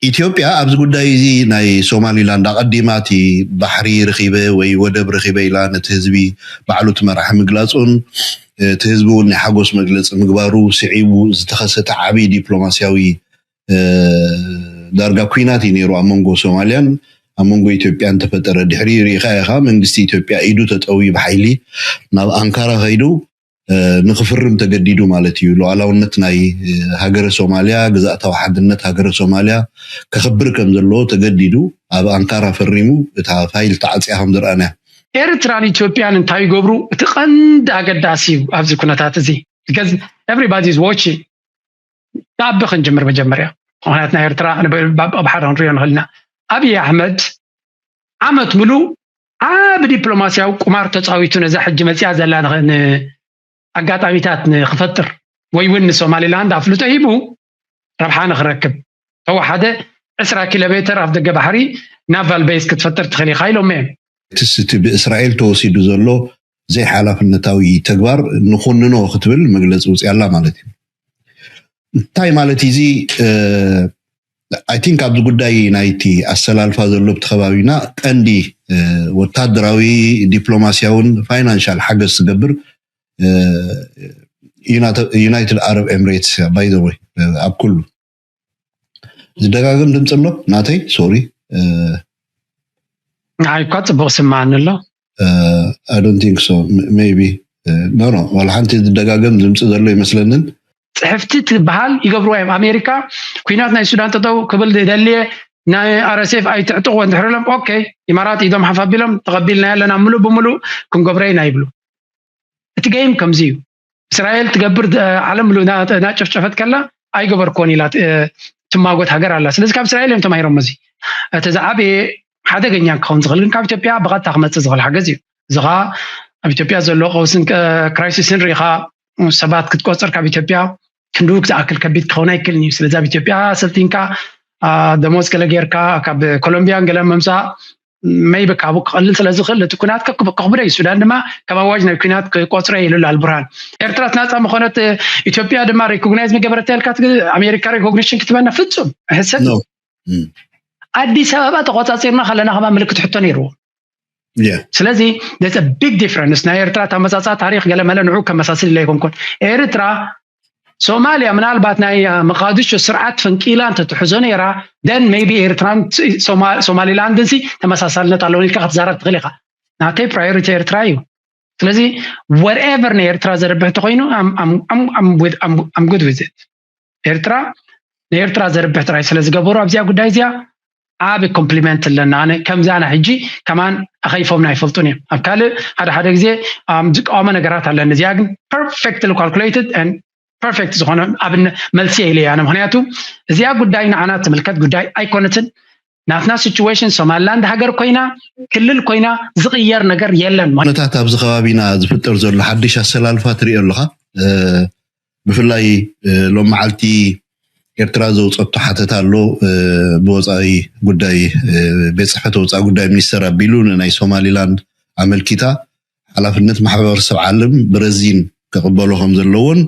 ኢትዮጵያ ኣብዚ ጉዳይ እዚ ናይ ሶማሊላንድ ኣቀዲማቲ ባሕሪ ረኺበ ወይ ወደብ ረኺበ ኢላ ነቲ ህዝቢ ባዕሉ ትመርሕ ምግላጹን እቲ ህዝቢ እውን ናይ ሓጎስ መግለፂ ምግባሩ ስዒቡ ዝተኸሰተ ዓብይ ዲፕሎማስያዊ ዳርጋ ኩናት እዩ ነይሩ ኣብ መንጎ ሶማልያን ኣብ መንጎ ኢትዮጵያን ተፈጠረ ድሕሪ ሪኢኻ ኢኻ መንግስቲ ኢትዮጵያ ኢዱ ተጠዊ ብሓይሊ ናብ ኣንካራ ኸይዱ ንኽፍርም ተገዲዱ ማለት እዩ ሉዓላውነት ናይ ሃገረ ሶማልያ ግዛእታዊ ሓድነት ሃገረ ሶማልያ ከኽብር ከም ዘለዎ ተገዲዱ ኣብ ኣንካራ ፈሪሙ እታ ፋይል ተዓፅያ ከም ዝረአና ኤርትራን ኢትዮጵያን እንታይ ይገብሩ እቲ ቀንዲ ኣገዳሲ ኣብዚ ኩነታት እዚ because everybody is watching ታብ ክንጀምር መጀመርያ ምክንያቱና ኤርትራ ኣብ ሓደ ክንሪኦ ንኽእልና ኣብይ ኣሕመድ ዓመት ሙሉ ኣብ ዲፕሎማስያዊ ቁማር ተፃዊቱ ነዛ ሕጂ መፅያ ዘላ ኣጋጣሚታት ንኽፈጥር ወይ እውን ሶማሊላንድ ኣፍልጦ ሂቡ ረብሓ ንኽረክብ ተዋሓደ 20 ኪሎ ሜትር ኣብ ደገ ባሕሪ ናቫል ቤዝ ክትፈጥር ትኽእል ኢኻ ኢሎም እዮም እቲ ብእስራኤል ተወሲዱ ዘሎ ዘይሓላፍነታዊ ተግባር ንኹንኖ ክትብል መግለፂ ውፅያላ ማለት እዩ እንታይ ማለት እዚ I think ኣብዚ ጉዳይ ናይቲ ኣሰላልፋ ዘሎ ብተኸባቢና ቀንዲ ወታደራዊ ዲፕሎማስያውን ፋይናንሻል ሓገዝ ዝገብር United Arab Emirates by the way ኣብ ኩሉ ዝደጋገም ድምፅ ኣሎ ናተይ ሶሪ ኣይኳ ፅቡቕ ስማዓኒ ኣሎ I don't think so maybe no ዋላ ሓንቲ ዝደጋገም ድምፅ ዘሎ ይመስለንን ጽሕፍቲ ትበሃል ይገብርዋ እዮም ኣሜሪካ ኩናት ናይ ሱዳን ተጠው ክብል ደልየ ናይ RSF ኣይትዕጥቑ እንድሕርሎም ኦኬ ኢማራት ኢዶም ሓፋቢሎም ተቐቢልና ያለና ሙሉእ ብሙሉእ ክንገብረይና ይብሉ እቲ ገይም ከምዚ እዩ እስራኤል ትገብር ዓለም ሙሉእ ናጨፍጨፈት ከላ ኣይገበርኮን ኢላ ትማጎት ሃገር ኣላ ስለዚ ካብ እስራኤል እዮም ተማሂሮም እዚ እቲ ዝዓበየ ሓደገኛ ክኸውን ዝኽእል ግን ካብ ኢትዮጵያ ብቐጥታ ክመፅእ ዝኽእል ሓገዝ እዩ እዚ ኸኣ ኣብ ኢትዮጵያ ዘሎ ቀውስን ክራይሲስን ሪኢኻ ሰባት ክትቆፅር ካብ ኢትዮጵያ ክንዱክ ዝኣክል ከቢድ ክኸውን ኣይክእልን እዩ ስለዚ ኣብ ኢትዮጵያ ሰልቲንካ ደሞዝ ገለ ጌርካ ካብ ኮሎምቢያን ገለ ምምፃእ maybe ካብኡ ክቕልል ስለ ዝኽእል እቲ ኩናት ከኽብረ እዩ ሱዳን ድማ ካብ ኣዋጅ ናይ ኩናት ክቆፅረ ይልሉ ኣልቡርሃን ኤርትራ ትናፃ ምኾነት ኢትዮጵያ ድማ ሪኮግናይዝ መገበረት ያልካ ኣሜሪካ ሪኮግኒሽን ክትበና ፍጹም ሕሰብ ኣዲስ ኣበባ ተቆፃፂርና ከለና ከማ ምልክት ሕቶ ነይርዎ ስለዚ there's a big difference ናይ ኤርትራ ተመሳሳ ታሪክ ገለ መለንዑ ከመሳሰል ኢላ ይኮንኩን ኤርትራ ሶማሊያ ምናልባት ናይ መቃዲሾ ስርዓት ፈንቂላ እንተትሕዞ ነይራ then maybe ኤርትራን ሶማሊላንድ እዚ ተመሳሳልነት ኣለዎ ኢልካ ክትዛረብ ትኽእል ኢኻ ናተይ ፕራዮሪቲ ኤርትራ እዩ ስለዚ whatever ናይ ኤርትራ ዘርብሕ ተኮይኑ I'm good with it ኤርትራ ናይ ኤርትራ ዘርብሕ ጥራይ ስለ ዝገበሩ ኣብዚያ ጉዳይ እዚያ ዓብ ኮምፕሊመንት ለና ኣነ ከምዛና ሕጂ ከማን ኣኸይፎምና ኣይፈልጡን እዮም ኣብ ካልእ ሓደ ግዜ ዝቃወመ ነገራት ኣለኒ እዚኣ ግን perfectly calculated and perfect ዝኾነ ኣብን መልሲ ኢለያ ኣነ ምክንያቱ እዚኣ ጉዳይ ንዓና ትምልከት ጉዳይ ኣይኮነትን ናትና ሲቹዌሽን ሶማሊላንድ ሃገር ኮይና ክልል ኮይና ዝቕየር ነገር የለን ኩነታት ኣብዚ ከባቢና ዝፍጠር ዘሎ ሓድሽ ኣሰላልፋ ትሪኦ ኣለኻ ብፍላይ ሎም መዓልቲ ኤርትራ ዘውፀቶ ሓተታ ኣሎ ብወፃኢ ጉዳይ ቤት ፅሕፈት ወፃኢ ጉዳይ ሚኒስተር ኣቢሉ ናይ ሶማሊላንድ ኣመልኪታ ሓላፍነት ማሕበረሰብ ዓለም ብረዚን ከቕበሎ ከም ዘለዎን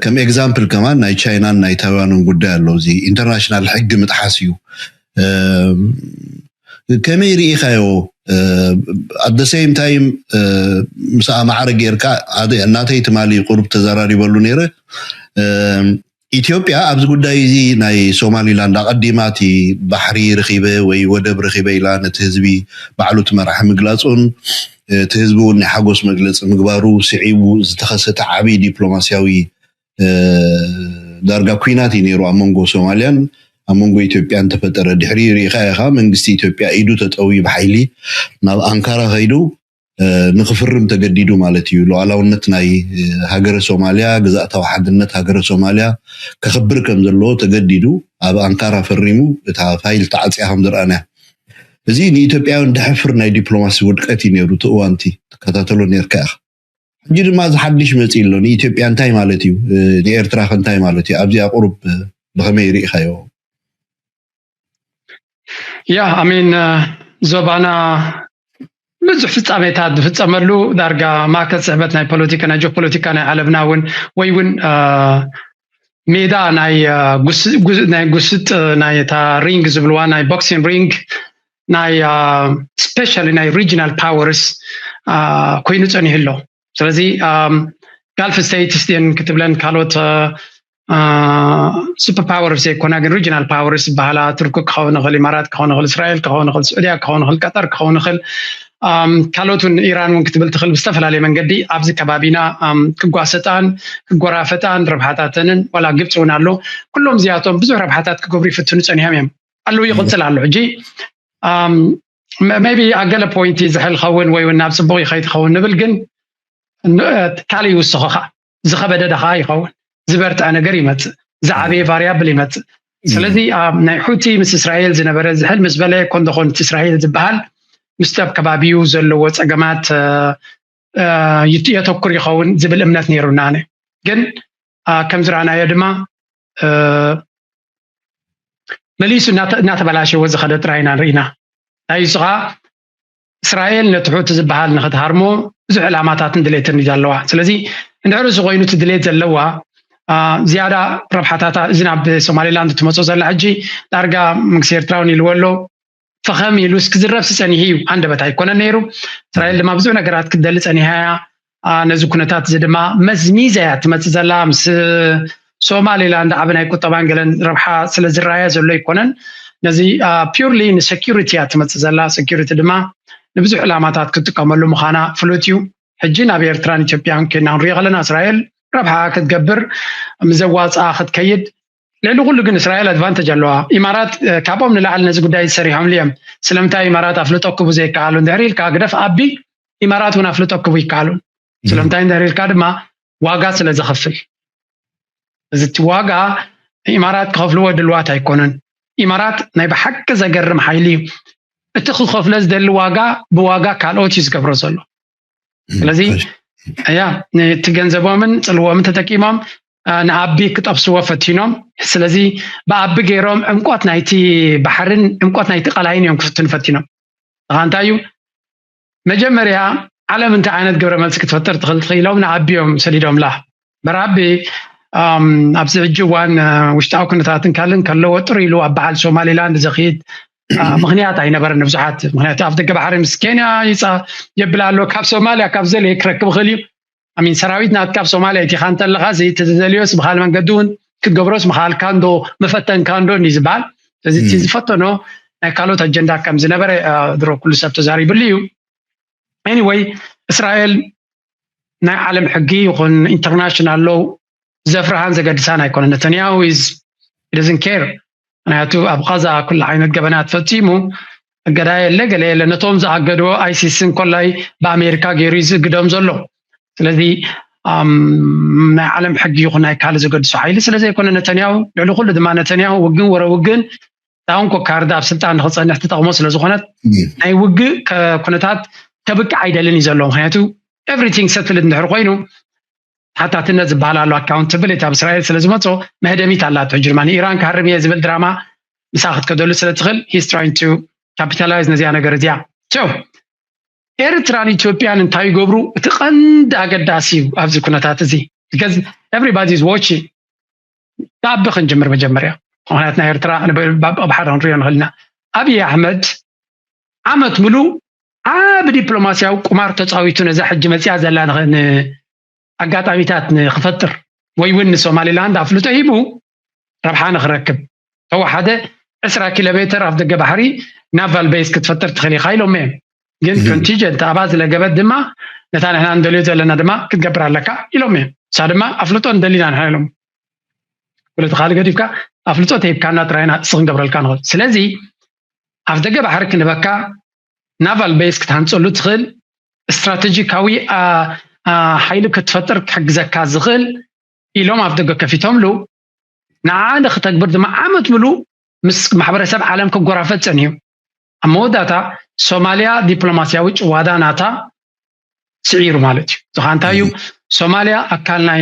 ከም ኤግዛምፕል ከማን ናይ ቻይናን ናይ ታይዋንን ጉዳይ ኣሎ እዚ ኢንተርናሽናል ሕጊ ምጥሓስ እዩ ከመይ ርኢኻዮ at the same time ምሳኣ ማዕረ ጌርካ እናተይ ትማሊ ቁርብ ተዘራሪበሉ ነይረ ኢትዮጵያ ኣብዚ ጉዳይ እዚ ናይ ሶማሊላንድ ኣቀዲማቲ ባሕሪ ረኺበ ወይ ወደብ ረኺበ ኢላ ነቲ ህዝቢ ባዕሉ ትመርሕ ምግላጹን እቲ ህዝቢ እውን ናይ ሓጎስ መግለፂ ምግባሩ ስዒቡ ዝተኸሰተ ዓብይ ዲፕሎማስያዊ ዳርጋ ኩናት እዩ ነይሩ ኣብ መንጎ ሶማልያን ኣብ መንጎ ኢትዮጵያን ተፈጠረ ድሕሪ ሪኢኻ ኢኻ መንግስቲ ኢትዮጵያ ኢዱ ተጠዊ ብሓይሊ ናብ ኣንካራ ኸይዱ ንኽፍርም ተገዲዱ ማለት እዩ ሉዓላውነት ናይ ሃገረ ሶማልያ ግዛእታዊ ሓድነት ሃገረ ሶማልያ ከኽብር ከም ዘለዎ ተገዲዱ ኣብ ኣንካራ ፈሪሙ እታ ፋይል ተዓፅያ ከም ዝረአና እዚ ንኢትዮጵያውያን ድሕፍር ናይ ዲፕሎማሲ ውድቀት እዩ ነይሩ እቲ እዋንቲ ተከታተሎ ነርካ ኢኻ ሕጂ ድማ ዝሓድሽ መፂ ኣሎ ንኢትዮጵያ እንታይ ማለት እዩ ንኤርትራ እንታይ ማለት እዩ ኣብዚኣ ቁሩብ ብኸመይ ርኢኻዮ ያ ኣሚን ዞባና ብዙሕ ፍጻሜታት ዝፍጸመሉ ዳርጋ ማእከል ፅሕፈት ናይ ፖለቲካ ናይ ጂኦፖለቲካ ናይ ዓለምና እውን ወይ እውን ميدا ناي غوست ناي تا رينج زبلوا ناي بوكسين رينج ناي سبيشال ناي ريجنال باورز كوينو صني هلو سلازي غالف ستيتس دين كتبلن كالوت سوبر باورز يكون ريجنال باورز بحالا تركو كون غل امارات كون غل اسرائيل كون غل السعوديه كون غل قطر كون غل كالوتون ايران كتبل تخل بستفلالي منقدي ابز كبابينا كغواسطان كغرافطان ربحاتاتن ولا غبصون الله كلهم زياتهم بزح ربحاتات كغبري فتن صنيهم يم الله يقتل الله جي maybe اقل بوينت زحل خون وي وناب صبو يخيت خون نبل جن كالي وسخخه زخبده دخا يخون زبرت انا غريمت زعبي فاريابل يمت سلازي ناي حوتي مس اسرائيل زنبره زحل مسبله كون دخون اسرائيل زبال مستاب كبابيو زلو صقمات يتوكر يخون زبل امنات نيرونانه جن كم زرانا يدما مليسو ناتبلاشي وز خدت راينا رينا ايصغا اسرائيل نتحوت زبال نخد هارمو زع علامات دليتن يجالوا سلازي ندعرس غوينو تدليت زلوا زياده ربحاتها زناب بسومالي لاند تمصو زل حجي دارغا مكسير تراوني الولو فخام يلوس كزرف سني هي عند بتاي كون نيرو اسرائيل لما بزو نغرات كدلص اني هيا نزو كنتات زدما مزميزه تمصزلا مس سومالي لاند ابناي قطبان جلن ربحا سلازرايا زلو يكونن نزي بيورلي ان سكيورتي تمصزلا سكيورتي دما نبزو علامات كتقملو مخانا فلوتيو حجينا بيرتران اثيوبيان كنا نريغلنا اسرائيل ربحا كتقبر مزواص اخذ كيد لانه كل جن اسرائيل ادفانتج الله امارات كابوم نلعل نز غداي سريهم ليم سلمتا امارات افلطوك بزي قالو داريل كاغدف ابي امارات هنا افلطوك بي قالو سلمتا داريل كادما واغا سلازخفل زت واغا امارات كفلو ودلوات ايكونن امارات ناي بحق زغرم حيلي اتخل خفلز دل واغا بواغا كالوت يزغبر زلو لذي ايا تجنزبوا من صلوا من تتقيمم نعبي كطبسوا فتينهم سلازي باب غيرهم انقوت نايتي بحرن انقوت نايتي قلاين يوم كفتن فتينهم غانتايو مجمريا علم انت عينت قبر ملسك تفتر تخل خيلهم نعبيهم سليدهم لا برابي ابزع جوان وشتاو كنتاتن كالن كلو وطريلو ابعال سومالي لاند زخيد مغنيات اي نبر نبزحات مغنيات افدق بحر مسكينيا يصا يبلالو كاب سوماليا كاب زل يكركب خليو امين سراويتنا كاب سوماليا تي خانت لغازي تزليوس بخال منقدون كغبروس مخال كاندو مفتن كاندو نيزبال زي تزفتنو كالوت اجندا كم زنبر درو كل سبت زاري بليو anyway اسرائيل نا عالم حقي يكون انترناشونال لو زفرهان زقدسانا يكون نتنياهو he doesn't care انا تو ابغازا كل عينت جبنات فتيمو قداي لغله لنتوم زعقدو ايسيسن كلای بامریکا غیریز قدام زلو ስለዚህ عالم حق يخنا كال زقد سحيل ስለዚህ يكون نتنياهو لعلو كل دما نتنياهو وجن ورا وجن تاون كو كاردا بسلطان خصنا تطقمو ስለዝኾነት ናይ ውግ كنتات تبق عيدلن يزلو ምክንያቱ everything settled እንድሕር ኮይኑ حتى تنز بالالو accountability باسرائيل ስለዝመጾ መህደሚት አላቶ ጀርመኒ ኢራን ካርሚያ ዝብል ድራማ مساخت كدول ስለትخل he's trying to capitalize ነዚያ ነገር እዚያ so ኤርትራን ኢትዮጵያን እንታይ ይገብሩ እትቀንድ አገዳሲው አብዚ ኩነታት እዚ because everybody is watching ታብخን ጀምር መጀመሪያ ምክንያቱና ኤርትራ በባህራን ሪዮን ኸልና አብይ አህመድ አመት ሙሉ አብ ዲፕሎማሲያው ቁማር ተጻዊቱ ነዛ ሕጅ መጽያ ዘላን አጋጣሚታት ንخፈጥር ወይ ውን ሶማሊላንድ አፍልጦ ሂቡ ረብሓን ክረክብ ተዋሓደ 10 كيلو متر አፍ ደገ ባሕሪ ናቫል ቤዝ ክትፈጥር ትኽሊ ኻይሎም ግን ኮንቲንጀንት አባዝ ለገበድ ድማ ነታን ህና እንደልዩ ዘለና ድማ ክትገብር ኣለካ ኢሎም ሳድማ አፍልጦ እንደሊና ንሓሎም ወለት ኻል ገዲፍካ አፍልጦ ተይብካና ጥራይና ስኽን ገብረልካ ንኽል ስለዚ አፍ ደገ ባሕሪ ክንበካ ናቫል ቤዝ ክትሃንፀሉ ትኽል استراتيجيكاوي حيل كتفطر كحجزك زغل إلهم أفضل كفيتهم له نعاد ختكبر دم عمت ملو مس محبرة عالم كجرافة ثانية أما داتا سوماليا دبلوماسيا وش واداناتا سعير مالتي زخان تايو سوماليا أكلنا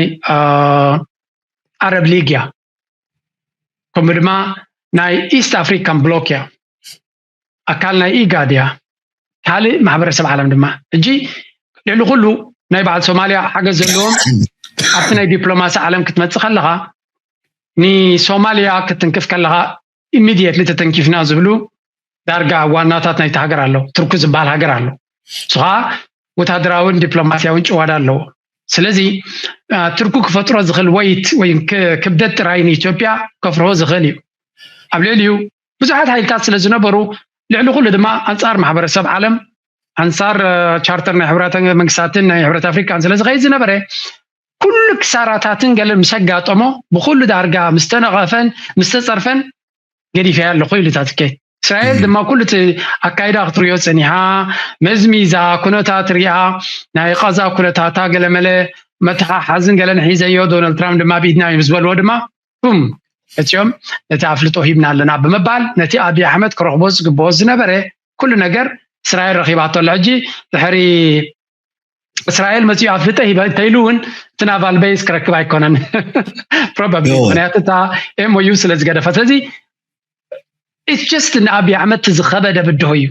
عرب ليغيا كمرما ناي إيست أفريكان بلوكيا أكلنا إيجاديا كالي محبرة عالم دم جي لأنه كله ناي بعد سوماليا حاجة زلهم أثناء دبلوماسية عالم كتمت خلها ني سوماليا كتنكف كلها immediately تتنكفنا زبلو دارجا واناتات نايت هاجر الله تركو زبال هاجر الله صها وتهدراون دبلوماسياون ጨዋዳ አለው ስለዚህ ትርኩ ከፈጥሮ ዝኽል ወይት ወይ ክብደት ራይን ኢትዮጵያ ከፍሮ ዝኽል እዩ ኣብለልዩ ብዙሓት ኃይልታት ስለዝነበሩ ልዕሊ ኩሉ ድማ አንጻር ማሕበረሰብ ዓለም አንጻር ቻርተር ናይ ሕብረት መንግስታትን ናይ ሕብረት አፍሪካን ስለዝኸይ ዝነበረ ኩሉ ክሳራታትን ገለ ምሰጋጠሞ ብኩሉ ዳርጋ ምስተነቐፈን ምስተጸርፈን ገዲፈ ያለ ኮይኑ ታትከ እስራኤል ድማ ኩሉ አካይዳ ክትሪዮ ፀኒሃ መዝሚዛ ኩነታት ሪያ ናይ ቀዛ ኩነታት ገለመለ መተሓሓዝን ገለን ሒዘዮ ዶናልድ ትራምፕ ድማ ቢድና ይምዝበልዎ ድማ ቡም እቲዮም ነቲ አፍልጦ ሂብና ኣለና በመባል ነቲ አብይ አሕመድ ክረኽቦ ዝግብኦ ዝነበረ ኩሉ ነገር እስራኤል ረኺባቶ ለጂ ድሕሪ እስራኤል መፅኡ አፍልጠ ሂበተይሉውን ትናቫል ቤዝ ክረክብ ኣይኮነን probably ምክንያቱታ ኤምኦዩ ስለዝገደፈ ስለዚ it's just an አብይ አሕመድ ዝኸበደ ብድሆዩ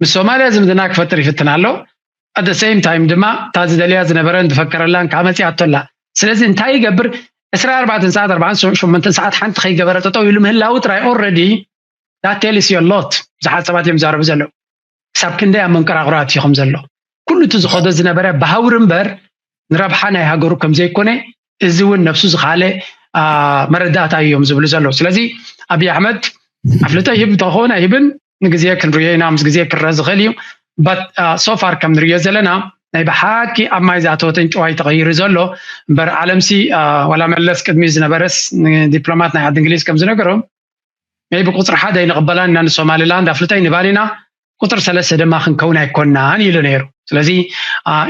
በሶማሊያ ዝምድና ክፈጥር ይፍትናሎ at the same time ድማ ታዝ ደልያ ዝነበረን ተፈከረላን ካመጽያቶላ ስለዚህ እንታይ ይገብር 14 ሰዓት 48 ሰዓት ሓንቲ ከይገበረ ተጠው ኢሉ ምህላው ትራይ already that tells you a lot ዝሓሰባት እዮም ዛረብ ዘሎ ሳብ ክንደያ መንቀራቅራት ይኹም ዘሎ ኩሉ ዝኸደ ዝነበረ ባሃውርምበር ንረብሓ ናይ ሃገሩ ከም ዘይኮነ እዚውን ነፍሱ ዝኻለ መረዳታ እዮም ዝብሉ ዘሎ ስለዚህ አብይ አሕመድ አፍልጠ ይብ ተኾነ ይብን ንግዜ ክንሪየና ምስ ግዜ ክረዝኸል እዩ but so far ከም ንሪዮ ዘለና ናይ በሓቂ ኣብ ማይዛቶትን ጨዋይ ተغير ዘሎ በር ዓለምሲ ወላ መለስ ቅድሚ ዝነበረስ ዲፕሎማት ናይ ዓዲ እንግሊዝ ከም ዝነገሮም ናይ ብቁጥር ሓደ ይንቅበላና ንሶማሊላንድ አፍልጠይ ንባሊና ቁጥር 3 ድማ ክንከውን ኣይኮናን ኢሉ ነይሩ ስለዚ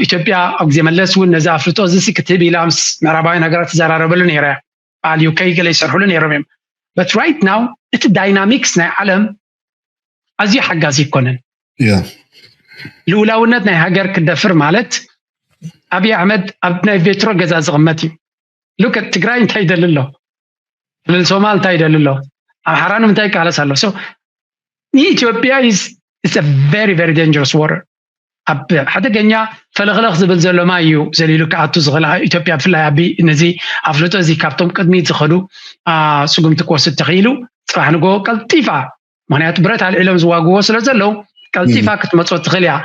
ኢትዮጵያ ኣብ ግዜ መለስ እውን ነዛ አፍልጦ ዝሲ ክትብ ኢላምስ ምዕራባውያን ሃገራት ተዘራረበሉ ነይራ አል ዩኬ ገለ ይሰርሑሉ ነይሮም but right now it's dynamics ናይ ዓለም ኣዝዩ ሓጋዚ ይኮነን ልኡላውነት ናይ ሃገር ክደፍር ማለት አብይ አሕመድ ኣብ ናይ ቬትሮ ገዛ ዝቕመጥ እዩ look at ትግራይ እንታይ ደልሎ ለሶማል እንታይ ደልሎ አምሓራንም እንታይ ቃለሳሎ so ኢትዮጵያ is a very very dangerous water ኣብ ሓደገኛ ፈለኽለኽ ዝብል ዘሎ ማዩ ዘሊሉ ከኣቱ ዝኽእል ኢትዮጵያ ብፍላይ ኣቢ ነዚ ኣፍልጦ እዚ ካብቶም ቅድሚት ዝኸዱ ስጉምቲ ክወስድ ተኽኢሉ ፅባሕ ንጎ ቀልጢፋ ምክንያቱ ብረት ኣልዒሎም ዝዋግዎ ስለ ዘለው ቀልጢፋ ክትመፅኦ ትኽእል እያ